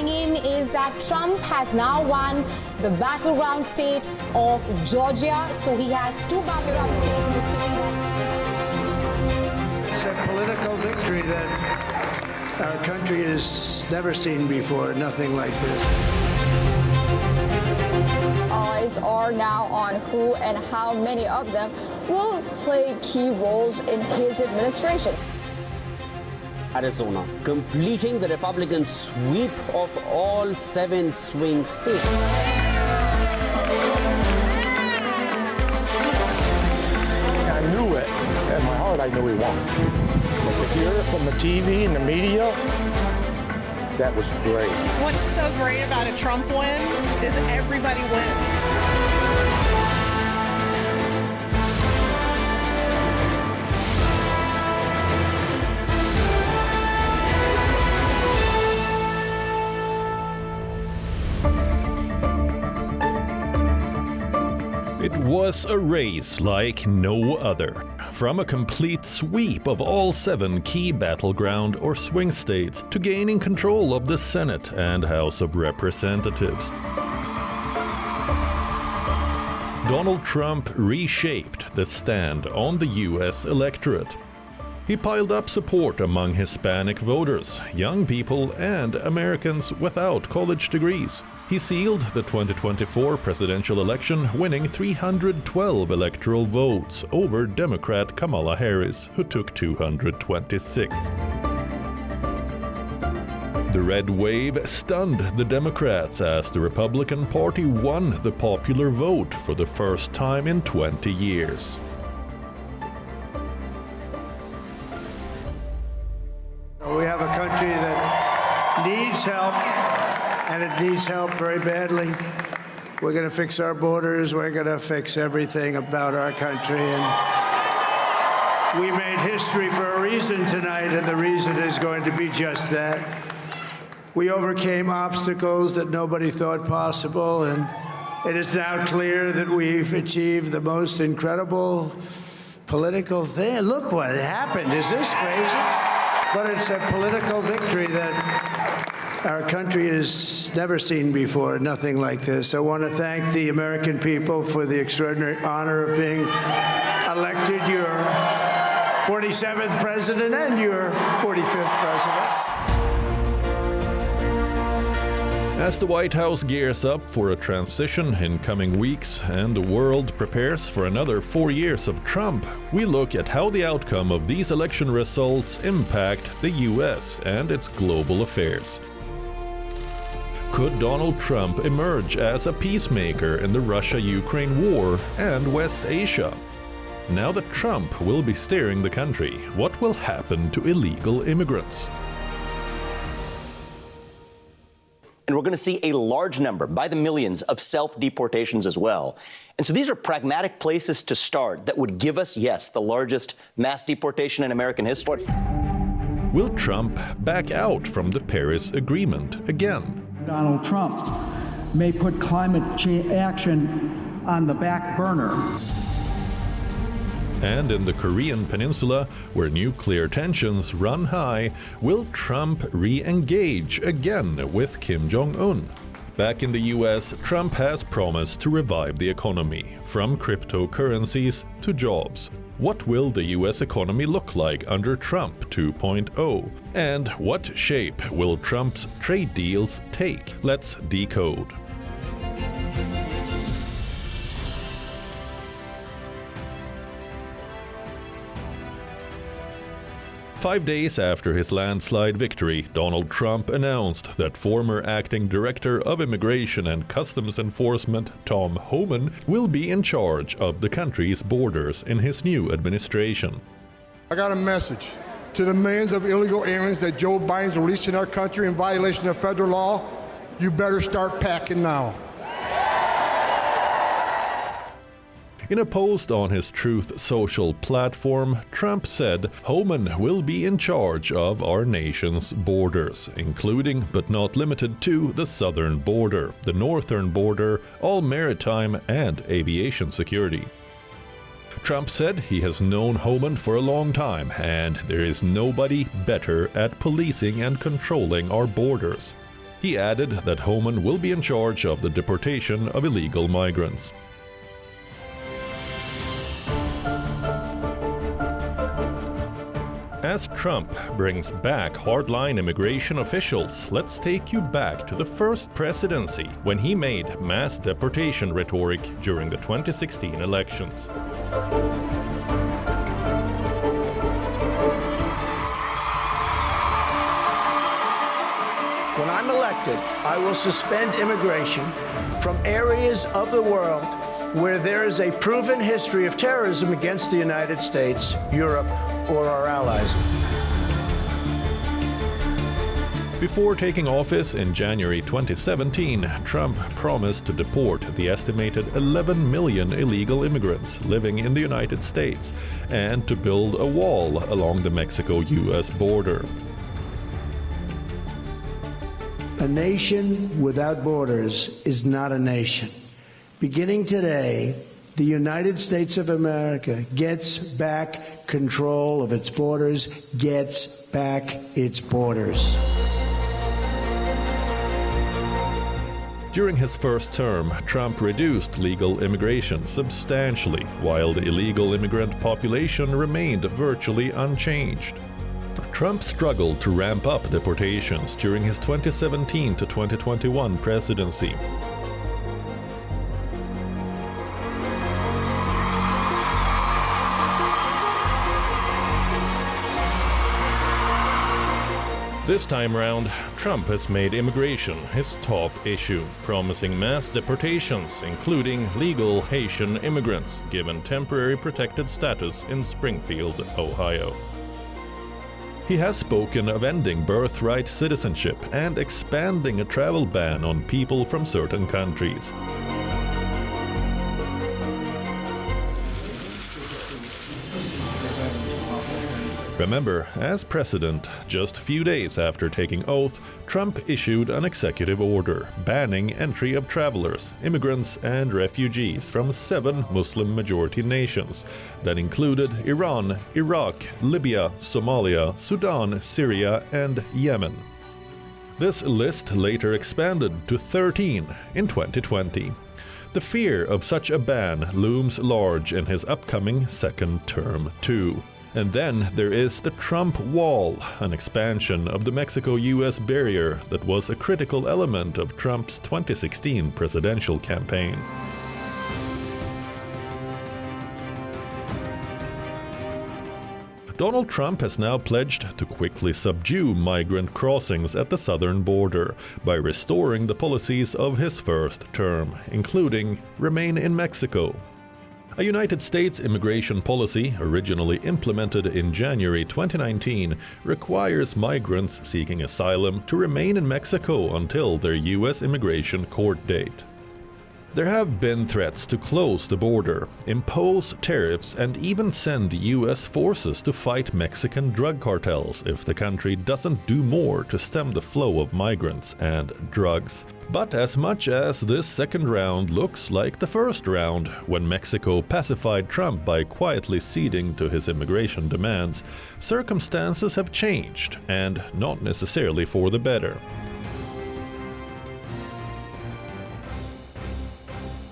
coming in is that Trump has now won the battleground state of Georgia. So he has two battleground states in his kitty. It's a political victory that our country has never seen before, nothing like this. Eyes are now on who and how many of them will play key roles in his administration. Arizona, completing the Republican sweep of all 7 swing states. I knew it. In my heart, I knew he won. But to hear it from the TV and the media, that was great. What's so great about a Trump win is everybody wins. It was a race like no other. From a complete sweep of all 7 key battleground or swing states to gaining control of the Senate and House of Representatives. Donald Trump reshaped the stand on the US electorate. He piled up support among Hispanic voters, young people, and Americans without college degrees. He sealed the 2024 presidential election, winning 312 electoral votes over Democrat Kamala Harris, who took 226. The red wave stunned the Democrats as the Republican Party won the popular vote for the first time in 20 years. We have a country that needs help, and it needs help very badly. We're going to fix our borders. We're going to fix everything about our country. And we made history for a reason tonight, and the reason is going to be just that. We overcame obstacles that nobody thought possible, and it is now clear that we've achieved the most incredible political thing. Look what happened. Is this crazy? But it's a political victory that our country has never seen before, nothing like this. I want to thank the American people for the extraordinary honor of being elected your 47th president and your 45th president. As the White House gears up for a transition in coming weeks and the world prepares for another 4 years of Trump, we look at how the outcome of these election results impact the US and its global affairs. Could Donald Trump emerge as a peacemaker in the Russia-Ukraine war and West Asia? Now that Trump will be steering the country, what will happen to illegal immigrants? And we're going to see a large number, by the millions, of self-deportations as well. And so these are pragmatic places to start that would give us, yes, the largest mass deportation in American history. Will Trump back out from the Paris Agreement again? Donald Trump may put climate change action on the back burner. And in the Korean peninsula, where nuclear tensions run high, will Trump re-engage again with Kim Jong-un? Back in the US, Trump has promised to revive the economy, from cryptocurrencies to jobs. What will the US economy look like under Trump 2.0? And what shape will Trump's trade deals take? Let's decode. Five days after his landslide victory, Donald Trump announced that former acting director of Immigration and Customs Enforcement Tom Homan will be in charge of the country's borders in his new administration. I got a message to the millions of illegal aliens that Joe Biden's releasing our country in violation of federal law. You better start packing now. In a post on his Truth Social platform, Trump said Homan will be in charge of our nation's borders, including but not limited to the southern border, the northern border, all maritime and aviation security. Trump said he has known Homan for a long time, and there is nobody better at policing and controlling our borders. He added that Homan will be in charge of the deportation of illegal migrants. As Trump brings back hardline immigration officials, let's take you back to the first presidency when he made mass deportation rhetoric during the 2016 elections. When I'm elected, I will suspend immigration from areas of the world where there is a proven history of terrorism against the United States, Europe, or our allies. Before taking office in January 2017, Trump promised to deport the estimated 11 million illegal immigrants living in the United States and to build a wall along the Mexico-US border. A nation without borders is not a nation. Beginning today, the United States of America gets back control of its borders, gets back its borders. During his first term, Trump reduced legal immigration substantially, while the illegal immigrant population remained virtually unchanged. Trump struggled to ramp up deportations during his 2017 to 2021 presidency. This time round, Trump has made immigration his top issue, promising mass deportations, including legal Haitian immigrants given temporary protected status in Springfield, Ohio. He has spoken of ending birthright citizenship and expanding a travel ban on people from certain countries. Remember, as president, just a few days after taking oath, Trump issued an executive order banning entry of travelers, immigrants, and refugees from 7 Muslim-majority nations that included Iran, Iraq, Libya, Somalia, Sudan, Syria, and Yemen. This list later expanded to 13 in 2020. The fear of such a ban looms large in his upcoming second term, too. And then there is the Trump Wall, an expansion of the Mexico-US barrier that was a critical element of Trump's 2016 presidential campaign. Donald Trump has now pledged to quickly subdue migrant crossings at the southern border by restoring the policies of his first term, including Remain in Mexico. A United States immigration policy, originally implemented in January 2019, requires migrants seeking asylum to remain in Mexico until their U.S. immigration court date. There have been threats to close the border, impose tariffs, and even send U.S. forces to fight Mexican drug cartels if the country doesn't do more to stem the flow of migrants and drugs. But as much as this second round looks like the first round, when Mexico pacified Trump by quietly ceding to his immigration demands, circumstances have changed, and not necessarily for the better.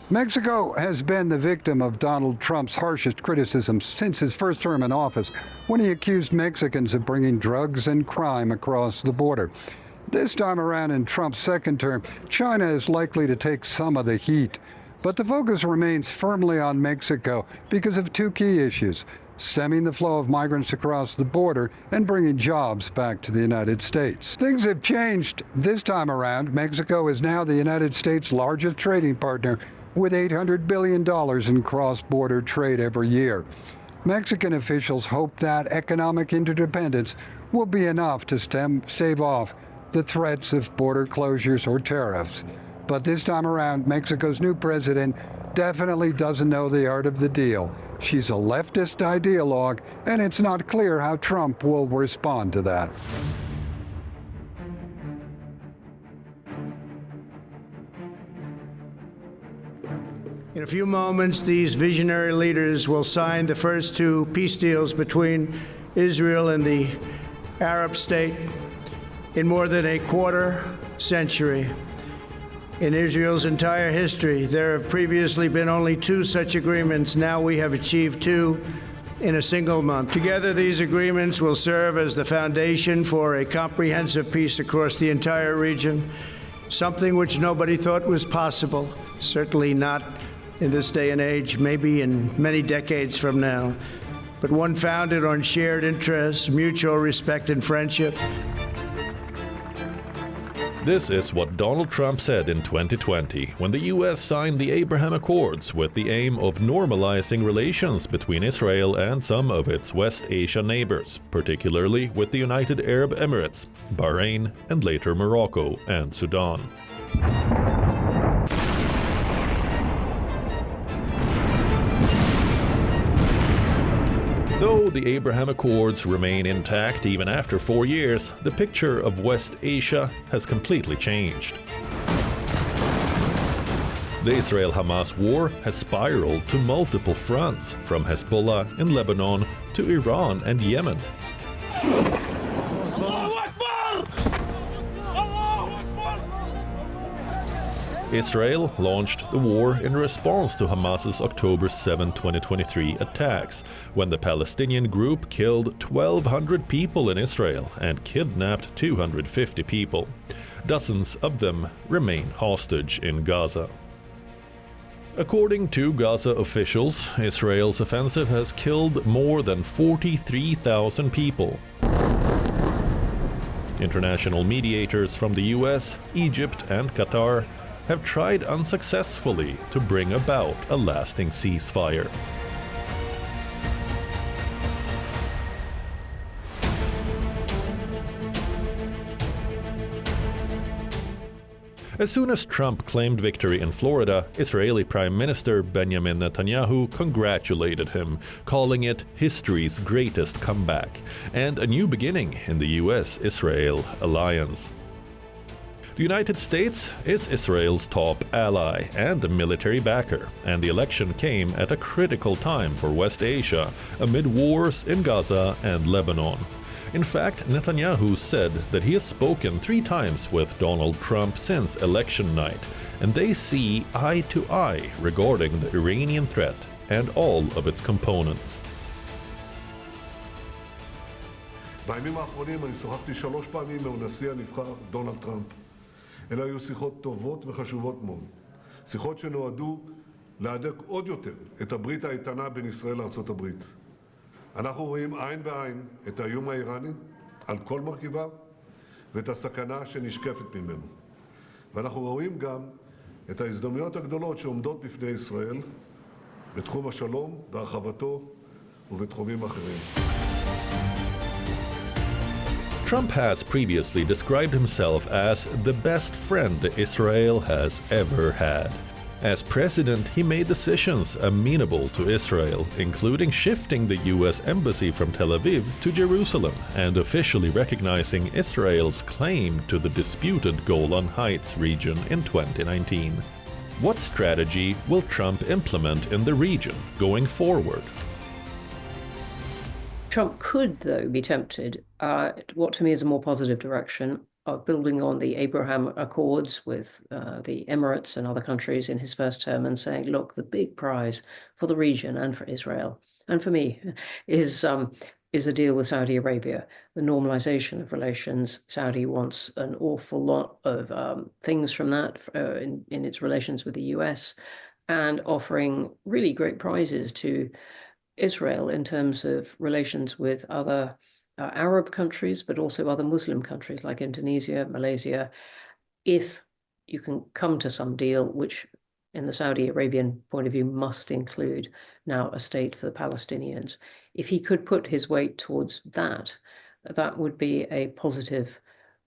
Mexico has been the victim of Donald Trump's harshest criticism since his first term in office, when he accused Mexicans of bringing drugs and crime across the border. This time around in Trump's second term, China is likely to take some of the heat. But the focus remains firmly on Mexico because of 2 key issues: stemming the flow of migrants across the border and bringing jobs back to the United States. Things have changed this time around. Mexico is now the United States' largest trading partner, with $800 billion in cross-border trade every year. Mexican officials hope that economic interdependence will be enough to stave off the threats of border closures or tariffs. But this time around, Mexico's new president definitely doesn't know the art of the deal. She's a leftist ideologue, and it's not clear how Trump will respond to that. In a few moments, these visionary leaders will sign the first 2 peace deals between Israel and the Arab state in more than a quarter century. In Israel's entire history, there have previously been only 2 such agreements. Now we have achieved 2 in a single month. Together, these agreements will serve as the foundation for a comprehensive peace across the entire region, something which nobody thought was possible, certainly not in this day and age, maybe in many decades from now, but one founded on shared interests, mutual respect, and friendship. This is what Donald Trump said in 2020 when the US signed the Abraham Accords with the aim of normalizing relations between Israel and some of its West Asia neighbors, particularly with the United Arab Emirates, Bahrain, and later Morocco and Sudan. Though the Abraham Accords remain intact even after 4 years, the picture of West Asia has completely changed. The Israel-Hamas war has spiraled to multiple fronts, from Hezbollah in Lebanon to Iran and Yemen. Israel launched the war in response to Hamas's October 7, 2023 attacks, when the Palestinian group killed 1,200 people in Israel and kidnapped 250 people. Dozens of them remain hostage in Gaza. According to Gaza officials, Israel's offensive has killed more than 43,000 people. International mediators from the US, Egypt, and Qatar have tried unsuccessfully to bring about a lasting ceasefire. As soon as Trump claimed victory in Florida, Israeli Prime Minister Benjamin Netanyahu congratulated him, calling it history's greatest comeback and a new beginning in the US-Israel alliance. The United States is Israel's top ally and a military backer, and the election came at a critical time for West Asia amid wars in Gaza and Lebanon. In fact, Netanyahu said that he has spoken 3 times with Donald Trump since election night, and they see eye to eye regarding the Iranian threat and all of its components. בימים האחרונים אני שוחחתי 3 פעמים עם הנשיא הנבחר דונלד טראמפ. אלה היו שיחות טובות וחשובות מאוד. שיחות שנועדו להדק עוד יותר את הברית האיתנה בין ישראל לארצות הברית. אנחנו רואים עין בעין את האיום האיראני על כל מרכיביו ואת הסכנה שנשקפת ממנו. ואנחנו רואים גם את ההזדמנויות הגדולות שעומדות בפני ישראל בתחום השלום והרחבתו ובתחומים אחרים. Trump has previously described himself as the best friend Israel has ever had. As president, he made decisions amenable to Israel, including shifting the US embassy from Tel Aviv to Jerusalem and officially recognizing Israel's claim to the disputed Golan Heights region in 2019. What strategy will Trump implement in the region going forward? Trump could, though, be tempted, what to me is a more positive direction of building on the Abraham Accords with the Emirates and other countries in his first term and saying, look, the big prize for the region and for Israel and for me is a deal with Saudi Arabia, the normalization of relations. Saudi wants an awful lot of things from that in its relations with the US, and offering really great prizes to Israel in terms of relations with other Arab countries, but also other Muslim countries like Indonesia, Malaysia, if you can come to some deal, which in the Saudi Arabian point of view must include now a state for the Palestinians. If he could put his weight towards that, that would be a positive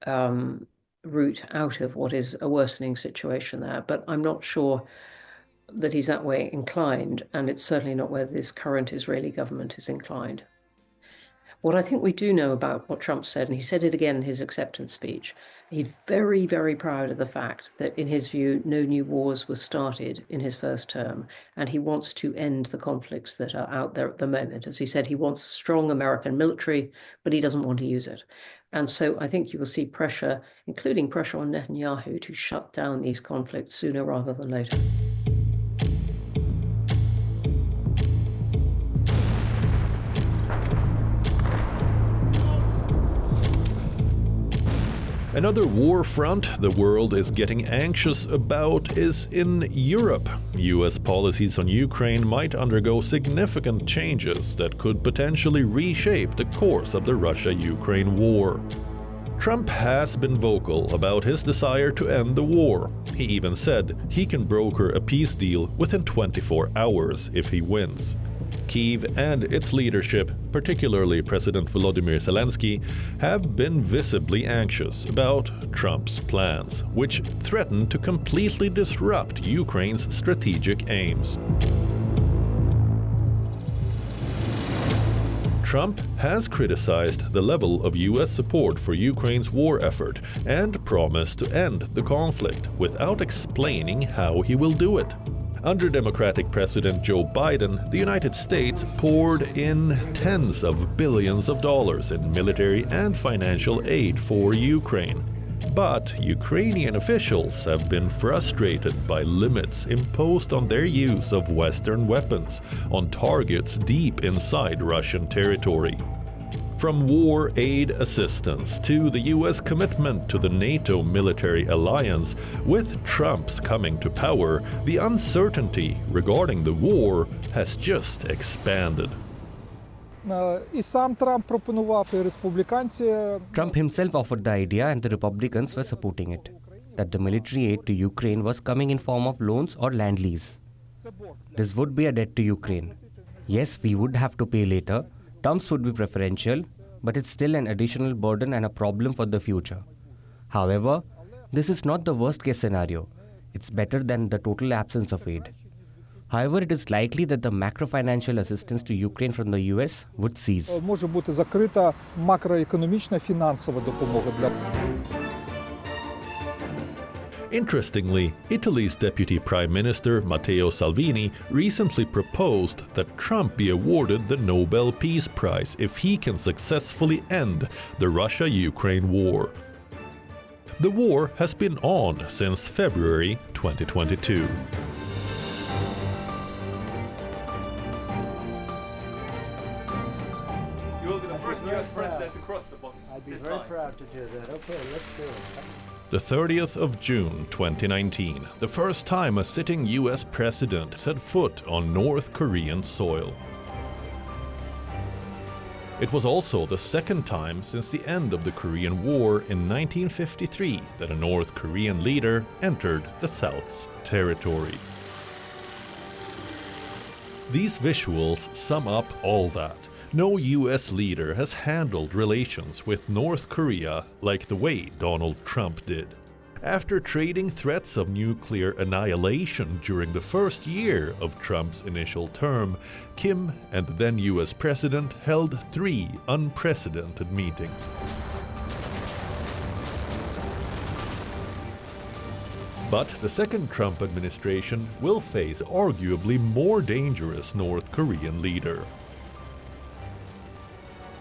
route out of what is a worsening situation there. But I'm not sure that he's that way inclined, and it's certainly not where this current Israeli government is inclined. What I think we do know about what Trump said, and he said it again in his acceptance speech, he's very, very proud of the fact that, in his view, no new wars were started in his first term, and he wants to end the conflicts that are out there at the moment. As he said, he wants a strong American military, but he doesn't want to use it. And so I think you will see pressure, including pressure on Netanyahu, to shut down these conflicts sooner rather than later. Another war front the world is getting anxious about is in Europe. US policies on Ukraine might undergo significant changes that could potentially reshape the course of the Russia-Ukraine war. Trump has been vocal about his desire to end the war. He even said he can broker a peace deal within 24 hours if he wins. Kyiv and its leadership, particularly President Volodymyr Zelensky, have been visibly anxious about Trump's plans, which threaten to completely disrupt Ukraine's strategic aims. Trump has criticized the level of US support for Ukraine's war effort and promised to end the conflict without explaining how he will do it. Under Democratic President Joe Biden, the United States poured in tens of billions of dollars in military and financial aid for Ukraine. But Ukrainian officials have been frustrated by limits imposed on their use of Western weapons on targets deep inside Russian territory. From war aid assistance to the US commitment to the NATO military alliance, with Trump's coming to power, the uncertainty regarding the war has just expanded. Trump himself offered the idea, and the Republicans were supporting it, that the military aid to Ukraine was coming in form of loans or land lease. This would be a debt to Ukraine. Yes, we would have to pay later. Terms would be preferential, but it's still an additional burden and a problem for the future. However, this is not the worst-case scenario. It's better than the total absence of aid. However, it is likely that the macro-financial assistance to Ukraine from the US would cease. Може бути закрита макроекономічна фінансова допомога для Interestingly, Italy's Deputy Prime Minister Matteo Salvini recently proposed that Trump be awarded the Nobel Peace Prize if he can successfully end the Russia-Ukraine war. The war has been on since February 2022. You will be the first US president to cross the bottom. I'd be very proud to do that. Okay, let's do it. The 30th of June 2019, the first time a sitting US president set foot on North Korean soil. It was also the second time since the end of the Korean War in 1953 that a North Korean leader entered the South's territory. These visuals sum up all that. No US leader has handled relations with North Korea like the way Donald Trump did. After trading threats of nuclear annihilation during the first year of Trump's initial term, Kim and the then US president held 3 unprecedented meetings. But the second Trump administration will face arguably more dangerous North Korean leader.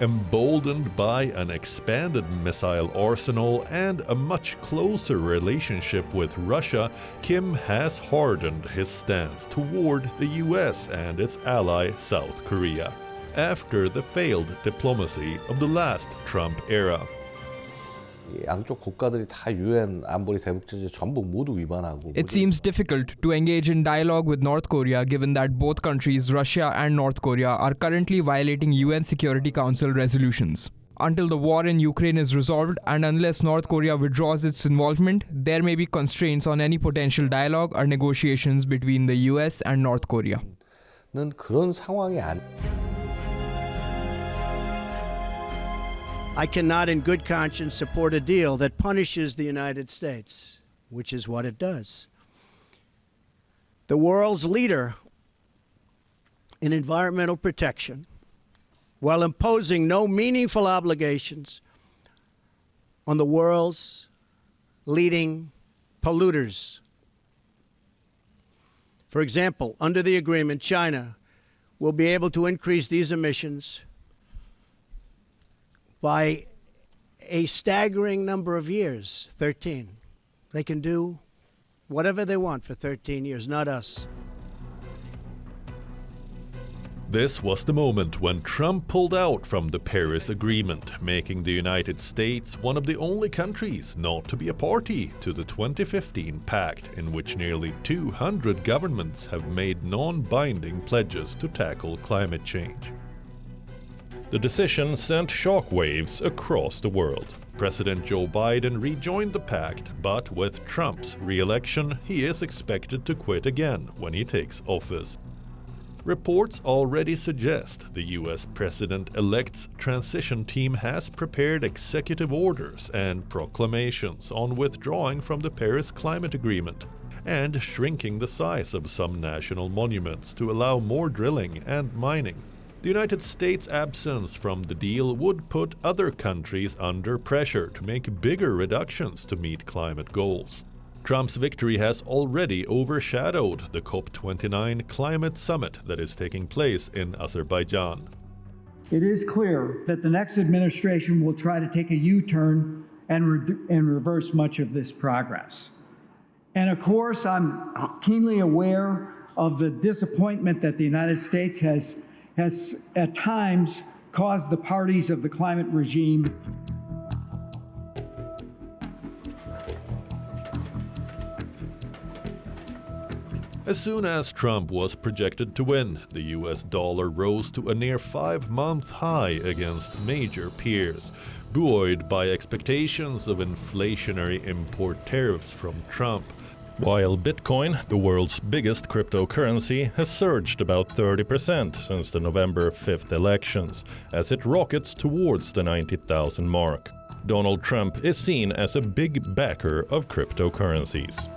Emboldened by an expanded missile arsenal and a much closer relationship with Russia, Kim has hardened his stance toward the US and its ally South Korea, after the failed diplomacy of the last Trump era. 양쪽 국가들이 다 UN 안보리 대북제재 전부 모두 위반하고. It seems difficult to engage in dialogue with North Korea given that both countries, Russia and North Korea, are currently violating UN Security Council resolutions. Until the war in Ukraine is resolved and unless North Korea withdraws its involvement, there may be constraints on any potential dialogue or negotiations between the US and North Korea. 는 그런 상황이 안. I cannot in good conscience support a deal that punishes the United States, which is what it does. The world's leader in environmental protection while imposing no meaningful obligations on the world's leading polluters. For example, under the agreement, China will be able to increase these emissions by a staggering number of years, 13. They can do whatever they want for 13 years, not us. This was the moment when Trump pulled out from the Paris Agreement, making the United States one of the only countries not to be a party to the 2015 pact, in which nearly 200 governments have made non-binding pledges to tackle climate change. The decision sent shockwaves across the world. President Joe Biden rejoined the pact, but with Trump's re-election, he is expected to quit again when he takes office. Reports already suggest the US President-elect's transition team has prepared executive orders and proclamations on withdrawing from the Paris Climate Agreement and shrinking the size of some national monuments to allow more drilling and mining. The United States' absence from the deal would put other countries under pressure to make bigger reductions to meet climate goals. Trump's victory has already overshadowed the COP29 climate summit that is taking place in Azerbaijan. It is clear that the next administration will try to take a U-turn and reverse much of this progress. And of course, I'm keenly aware of the disappointment that the United States has at times caused the parties of the climate regime. As soon as Trump was projected to win, the US dollar rose to a near 5-month high against major peers, buoyed by expectations of inflationary import tariffs from Trump. While Bitcoin, the world's biggest cryptocurrency, has surged about 30% since the November 5th elections, as it rockets towards the 90,000 mark. Donald Trump is seen as a big backer of cryptocurrencies.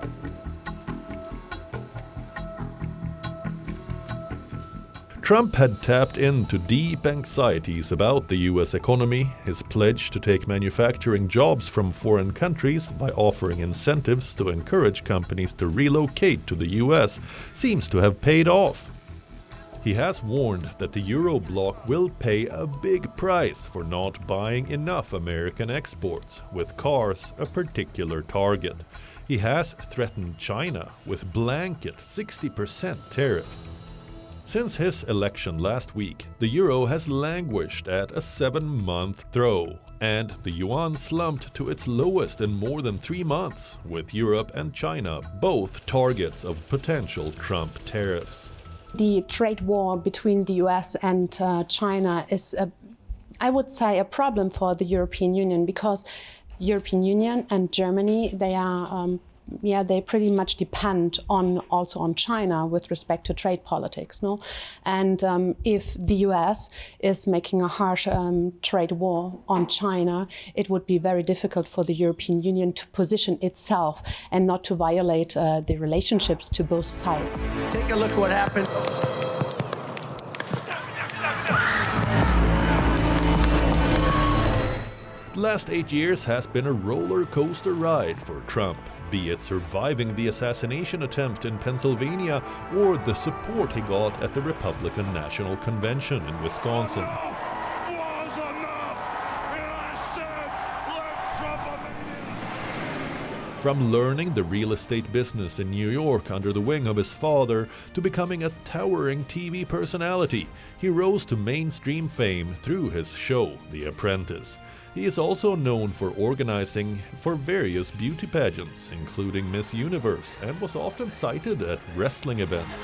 Trump had tapped into deep anxieties about the US economy. His pledge to take manufacturing jobs from foreign countries by offering incentives to encourage companies to relocate to the US seems to have paid off. He has warned that the Euro bloc will pay a big price for not buying enough American exports, with cars a particular target. He has threatened China with blanket 60% tariffs. Since his election last week, the euro has languished at a 7-month throw, and the yuan slumped to its lowest in more than 3 months, with Europe and China both targets of potential Trump tariffs. The trade war between the US and China is, I would say, a problem for the European Union, because European Union and Germany, they pretty much depend also on China with respect to trade politics, no? And if the US is making a harsh trade war on China, it would be very difficult for the European Union to position itself and not to violate the relationships to both sides. Take a look what happened. The last 8 years has been a roller coaster ride for Trump, be it surviving the assassination attempt in Pennsylvania or the support he got at the Republican National Convention in Wisconsin. From learning the real estate business in New York under the wing of his father to becoming a towering TV personality, he rose to mainstream fame through his show, The Apprentice. He is also known for organizing for various beauty pageants, including Miss Universe, and was often cited at wrestling events.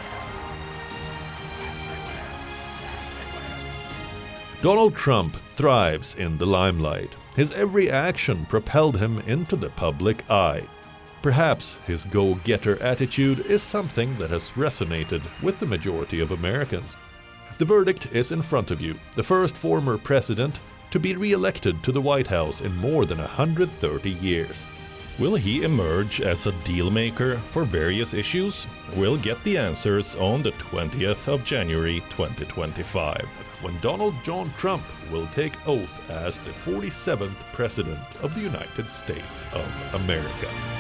Donald Trump thrives in the limelight. His every action propelled him into the public eye. Perhaps his go-getter attitude is something that has resonated with the majority of Americans. The verdict is in front of you. The first former president to be re-elected to the White House in more than 130 years. Will he emerge as a deal maker for various issues? We'll get the answers on the 20th of January 2025, when Donald John Trump will take oath as the 47th President of the United States of America.